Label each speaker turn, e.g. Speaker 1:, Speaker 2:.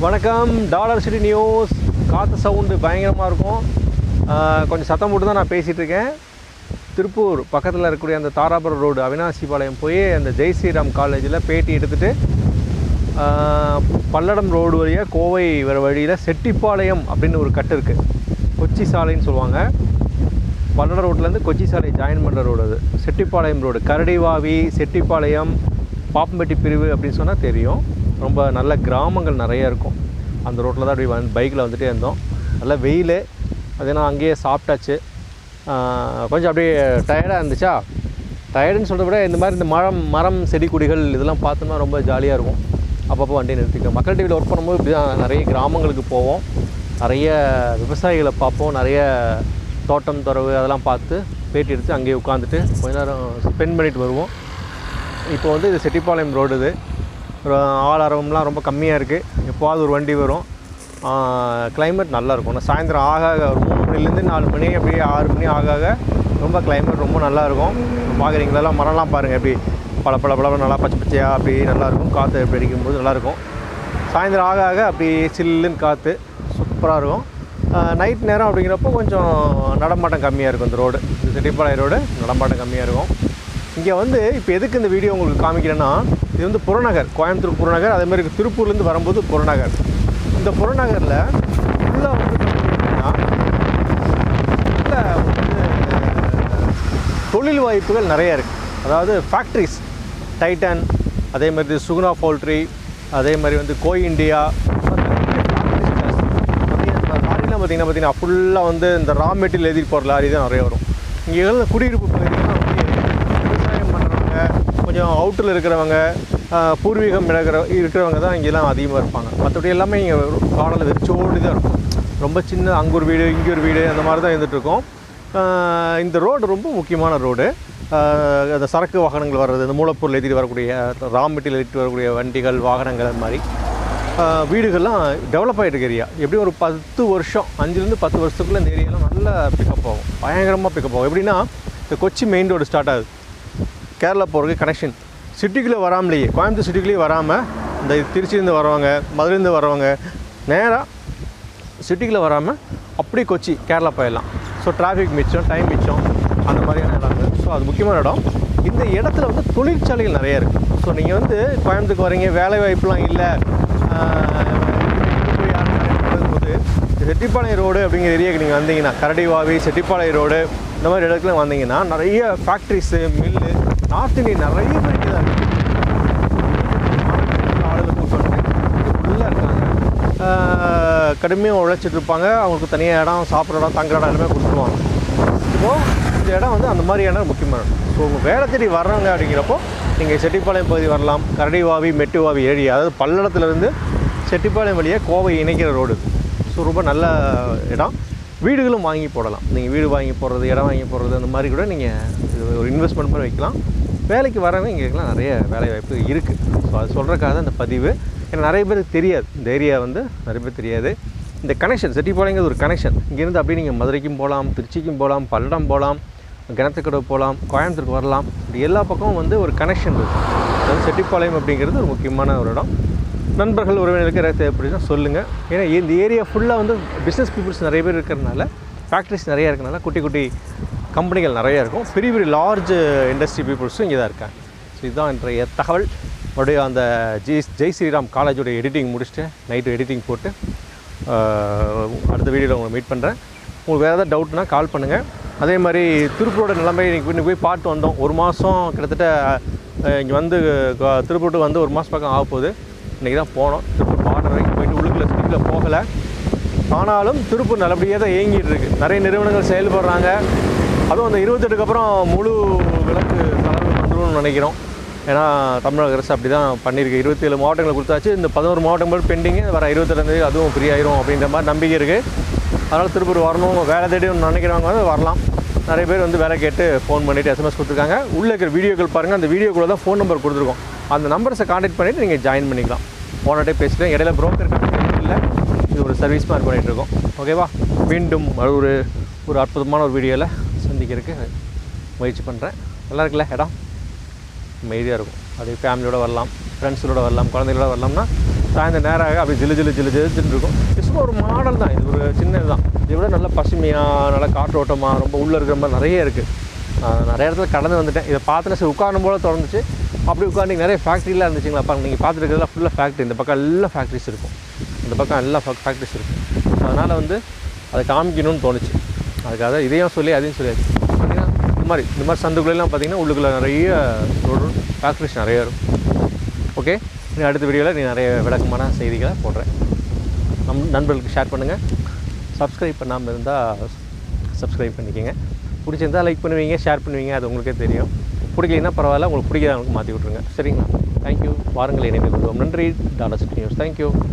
Speaker 1: வணக்கம். Dollar city news. காற்று sound பயங்கரமாக இருக்கும். கொஞ்சம் சத்தம் போட்டு தான் நான் பேசிகிட்டு இருக்கேன். திருப்பூர் பக்கத்தில் இருக்கக்கூடிய அந்த தாராபுரம் ரோடு அவினாசிபாளையம் போய் அந்த ஜெய் ஸ்ரீராம் காலேஜில் பேட்டி எடுத்துகிட்டு பல்லடம் ரோடு வழியாக கோவை வர வழியில் செட்டிப்பாளையம் அப்படின்னு ஒரு கட்டு இருக்குது. கொச்சி சாலைன்னு சொல்லுவாங்க. பல்லடம் ரோட்லேருந்து கொச்சி சாலை ஜாயின் பண்ணுற ரோடு அது. செட்டிப்பாளையம் ரோடு, கரடிவாவி, செட்டிப்பாளையம், பாப்பம்பட்டி பிரிவு அப்படின்னு சொன்னால் தெரியும். ரொம்ப நல்ல கிராமங்கள் நிறையா இருக்கும். அந்த ரோட்டில் தான் அப்படி பைக்கில் வந்துகிட்டே இருந்தோம். நல்லா வெயில். அது நான் அங்கேயே சாப்பிட்டாச்சு. கொஞ்சம் அப்படியே டயர்டாக இருந்துச்சா. டயர்டுன்னு சொல்கிறத விட இந்த மாதிரி இந்த மரம் செடி கொடிகள் இதெல்லாம் பார்த்தோம்னா ரொம்ப ஜாலியாக இருக்கும். அப்பப்போ வண்டி நிறுத்திக்கும். மக்கள் டிவியில் ஒர்க் பண்ணும்போது இப்படி தான் நிறைய கிராமங்களுக்கு போவோம். நிறைய விவசாயிகளை பார்ப்போம். நிறைய தோட்டம் துறவு அதெல்லாம் பார்த்து பேட்டி எடுத்து அங்கேயே உட்காந்துட்டு கொஞ்ச நேரம் ஸ்பெண்ட் பண்ணிட்டு வருவோம். இப்போ வந்து இது செட்டிப்பாளையம் ரோடு. இது ஆளாரம்லாம் ரொம்ப கம்மியாக இருக்குது. எப்போவாது ஒரு வண்டி வரும். கிளைமேட் நல்லாயிருக்கும். நான் சாயந்தரம் ஆக ஒரு 3 மணிலேருந்து 4 மணி அப்படியே 6 மணி ஆக ரொம்ப கிளைமேட் ரொம்ப நல்லாயிருக்கும். பார்க்குறீங்களெல்லாம் மரம்லாம் பாருங்கள் எப்படி பல நல்லா பச்சை பச்சையாக அப்படி நல்லாயிருக்கும். காற்று எப்படி அடிக்கும்போது நல்லாயிருக்கும். சாயந்தரம் ஆக அப்படி சில்லுன்னு காற்று சூப்பராக இருக்கும். நைட் நேரம் அப்படிங்கிறப்போ கொஞ்சம் நடமாட்டம் கம்மியாக இருக்கும். இந்த ரோடு, இந்த செட்டிப்பாளையம் ரோடு நடமாட்டம் கம்மியாக இருக்கும். இங்கே வந்து இப்போ எதுக்கு இந்த வீடியோ உங்களுக்கு காமிக்கிறேன்னா, இது வந்து புறநகர், கோயம்புத்தூர் புறநகர். அதேமாதிரி திருப்பூர்லேருந்து வரும்போது புறநகர். இந்த புறநகரில் ஃபுல்லாக வந்து பார்த்திங்கன்னா தொழில் வாய்ப்புகள் நிறையா இருக்குது. அதாவது ஃபேக்ட்ரிஸ், டைட்டன், அதே மாதிரி சுகுணா போல்ட்ரி, அதே மாதிரி வந்து கோய் இண்டியா, லாரிலாம் பார்த்திங்கன்னா ஃபுல்லாக வந்து இந்த ரா மெட்டீரியல் எழுதிட்டு போகிற லாரி தான் நிறைய வரும். இங்கே குடியிருப்பு பகுதிகள்லாம் வந்து விவசாயம் பண்ணுறவங்க, கொஞ்சம் அவுட்டில் இருக்கிறவங்க, பூர்வீகம் இருக்கிறவங்க தான் இங்கெல்லாம் அதிகமாக இருப்பாங்க. மற்றபடி எல்லாமே இங்கே காடலில் வெறிச்சோடி தான் இருக்கும். ரொம்ப சின்ன அங்கே ஒரு வீடு இங்கே ஒரு வீடு அந்த மாதிரி தான் இருந்துகிட்ருக்கோம். இந்த ரோடு ரொம்ப முக்கியமான ரோடு. அந்த சரக்கு வாகனங்கள் வர்றது, இந்த மூலப்பொருள் ஏற்றிட்டு வரக்கூடிய, ரா மெட்டீரியல் ஏற்றிட்டு வரக்கூடிய வண்டிகள், வாகனங்கள், அது மாதிரி வீடுகள்லாம் டெவலப் ஆகிட்டு இருக்க ஏரியா. எப்படியும் ஒரு 10 வருஷம், 5லேருந்து 10 வருஷத்துக்குள்ளே இந்த ஏரியாலாம் நல்லா பிக்கப் ஆகும். பயங்கரமாக பிக்கப் ஆகும். எப்படின்னா இந்த கொச்சி மெயின் ரோடு ஸ்டார்ட் ஆகுது. கேரளா போகிறதுக்கு கனெக்ஷன் சிட்டிக்குள்ளே வராமலேயே, கோயம்புத்தூர் சிட்டிக்குள்ளேயே வராமல் இந்த திருச்சியிலேருந்து வரவங்க, மதுரையிலேருந்து வரவங்க நேராக சிட்டிக்குள்ளே வராமல் அப்படியே கொச்சி கேரளா போயிடலாம். ஸோ டிராஃபிக் மிச்சம், டைம் மிச்சம், அந்த மாதிரியான இடம் இருக்குது. ஸோ அது முக்கியமான இடம். இந்த இடத்துல வந்து தொழிற்சாலைகள் நிறையா இருக்குது. ஸோ நீங்கள் வந்து கோயம்புத்தூருக்கு வரீங்க, வேலை வாய்ப்புலாம் இல்லை, போது செட்டிப்பாளையம் ரோடு அப்படிங்கிற ஏரியாவுக்கு நீங்கள் வந்தீங்கன்னா, கரடிவாவி, செட்டிப்பாளையம் ரோடு, இந்த மாதிரி இடத்துல வந்தீங்கன்னா நிறைய ஃபேக்ட்ரிஸு, மில்லு, நார்த் இந்தியன் நிறைய பேர் இங்கே தான் இருக்குது. ஆளுநர் கூப்பிட்டு ஃபுல்லாக இருக்காங்க. கடுமையாக உழைச்சிட்டு இருப்பாங்க. அவங்களுக்கு தனியாக இடம், சாப்பிட்ற இடம், தங்குற இடம் எல்லாமே கொடுத்துருவாங்க. இப்போது இந்த இடம் வந்து அந்த மாதிரி இடம் முக்கியமான இடம். ஸோ உங்கள் வேலை தேடி வர்றாங்க அப்படிங்கிறப்போ நீங்கள் செட்டிப்பாளையம் பகுதி வரலாம். கரடிவாவி, மெட்டுவாவி ஏரியா, அதாவது பல்லடத்துலேருந்து செட்டிப்பாளையம் வழியாக கோவை இணைக்கிற ரோடு. ஸோ ரொம்ப நல்ல இடம். வீடுகளும் வாங்கி போடலாம். நீங்கள் வீடு வாங்கி போடுறது, இடம் வாங்கி போடுறது, அந்த மாதிரி கூட நீங்கள் ஒரு இன்வெஸ்ட்மெண்ட் மாதிரி வைக்கலாம். வேலைக்கு வரவங்க இங்கேலாம் நிறைய வேலை வாய்ப்பு இருக்குது. ஸோ அது சொல்கிறக்காக தான் இந்த பதிவு. ஏன்னா நிறைய பேருக்கு தெரியாது, இந்த ஏரியா வந்து நிறைய பேர் தெரியாது. இந்த கனெக்ஷன், செட்டிப்பாளையங்கிறது ஒரு கனெக்ஷன். இங்கேருந்து அப்படியே நீங்கள் மதுரைக்கும் போகலாம், திருச்சிக்கும் போகலாம், பல்லடம் போகலாம், கிணத்துக்கடவு போகலாம், கோயம்புத்தூருக்கு வரலாம். இப்படி எல்லா பக்கமும் வந்து ஒரு கனெக்ஷன் இருக்குது. அதாவது செட்டிப்பாளையம் அப்படிங்கிறது ஒரு முக்கியமான ஒரு இடம். நண்பர்கள், உறவினர்களுக்கு யாராவது தேவைப்படுதுன்னா சொல்லுங்கள். ஏன்னா இந்த ஏரியா ஃபுல்லாக வந்து பிஸ்னஸ் பீப்புள்ஸ் நிறைய பேர் இருக்கிறதுனால, ஃபேக்ட்ரிஸ் நிறையா இருக்கிறனால குட்டி குட்டி கம்பெனிகள் நிறையா இருக்கும். பெரிய பெரிய லார்ஜ் இண்டஸ்ட்ரி பீப்புள்ஸும் இங்கே தான் இருக்காங்க. ஸோ இதுதான் இன்றைய தகவல். மறுபடியும் அந்த ஜெய் ஸ்ரீராம் காலேஜோட எடிட்டிங் முடிச்சுட்டு நைட்டு எடிட்டிங் போட்டு அடுத்த வீடியோவில் உங்களை மீட் பண்ணுறேன். உங்களுக்கு வேறு ஏதாவது டவுட்னா கால் பண்ணுங்கள். அதே மாதிரி திருப்பூரோட நிலைமை இன்னைக்கு போய் பார்த்து வந்தோம். 1 மாதம் கிட்டத்தட்ட இங்கே வந்து திருப்பூருக்கு வந்து 1 மாதம் பக்கம் ஆக போகுது. இன்றைக்கி தான் போனோம். திருப்பூர் பார்டர் வரைக்கும் போயிட்டு உள்ளுக்குள்ளே சிட்டியில் போகலை. ஆனாலும் திருப்பூர் நல்லபடியாக தான் இயங்கிட்டு இருக்குது. நிறைய நிறுவனங்கள் செயல்படுறாங்க. அதுவும் அந்த 28க்கு அப்புறம் முழு விலக்கு தளர்வு வந்துடும்னு நினைக்கிறோம். ஏன்னா தமிழக அரசு அப்படி தான் பண்ணியிருக்கு. 27 மாவட்டங்களை கொடுத்தாச்சு. இந்த 11 மாவட்டங்கள் பெண்டிங்கு. வர 28 அதுவும் ஃப்ரீ ஆயிரும் அப்படின்ற மாதிரி நம்பிக்கை இருக்குது. அதனால் திருப்பூர் வரணும், வேலை தேடி நினைக்கிறவங்க வந்து வரலாம். நிறைய பேர் வந்து வேலை கேட்டு ஃபோன் பண்ணிவிட்டு SMS கொடுத்துருக்காங்க. உள்ளே இருக்கிற வீடியோக்கள் பாருங்கள். அந்த வீடியோக்குள்ளே தான் ஃபோன் நம்பர் கொடுத்துருக்கோம். அந்த நம்பர்ஸை கான்டாக்ட் பண்ணிவிட்டு நீங்கள் ஜாயின் பண்ணிக்கலாம். ஓனர்கிட்டே பேசிட்டு இடையில ப்ரோக்கர் இல்லை, இது ஒரு சர்வீஸ் மாதிரி பண்ணிகிட்ருக்கோம். ஓகேவா? மீண்டும் ஒரு அற்புதமான ஒரு வீடியோவில் சந்திக்கிறதுக்கு முயற்சி பண்ணுறேன். நல்லா இருக்குல்ல இடம்? அமைதியாக இருக்கும். அப்படியே ஃபேமிலியோடு வரலாம், ஃப்ரெண்ட்ஸோடு வரலாம், குழந்தைகளோட வரலாம்னா சாயந்தரம் நேரம் அப்படி ஜில்லு ஜில்லுன்னு இருக்கும். சும்மா ஒரு மாடல் தான், இது ஒரு சின்னது தான். இதை விட நல்லா பசுமையாக, நல்லா காற்றோட்டமாக, ரொம்ப உள்ளே இருக்கிற மாதிரி நிறைய இருக்குது. நிறைய இடத்துல கடந்து வந்துட்டேன். இதை பார்த்துட்டு சரி உட்காரணும் போல் திறந்துச்சு. அப்படி உட்காந்து நிறைய ஃபேக்ட்ரிலாம் இருந்துச்சுங்களா. நீங்கள் பார்த்துட்டு இருக்கிறதுலாம் ஃபுல்லாக ஃபேக்ட்ரி. இந்த பக்கம் எல்லாம் ஃபேக்ட்ரிஸ் இருக்கும், இந்த பக்கம் எல்லாம் ஃபேக்ட்ரிஸ் இருக்கும். அதனால் வந்து அதை காமிக்கணும்னு தோணுச்சு. அதுக்காக இதையும் சொல்லி அதையும் சொல்லியாச்சு. பார்த்திங்கன்னா இந்த மாதிரி சந்துக்குள்ளெல்லாம் பார்த்திங்கன்னா உள்ளுக்குள்ளே நிறைய ஃபேக்ட்ரிஸ் நிறைய இருக்கும். ஓகே, நீ அடுத்த வீடியோவில் நீ நிறைய விளக்கமான செய்திகளை போடுறேன். நண்பர்களுக்கு ஷேர் பண்ணுங்கள். சப்ஸ்கிரைப் பண்ணாமல் இருந்தால் சப்ஸ்கிரைப் பண்ணிக்கோங்க. பிடிச்சிருந்தால் லைக் பண்ணுவீங்க, ஷேர் பண்ணுவீங்க, அது உங்களுக்கே தெரியும். பிடிக்கலைன்னா பரவாயில்ல, உங்களுக்கு பிடிக்காதவங்களுக்கு மாற்றி விட்ருங்க. சரிங்களா? தேங்க்யூ. வாருங்கள் இணைந்து கொள்வோம். நன்றி. Dollar city news. தேங்க்யூ.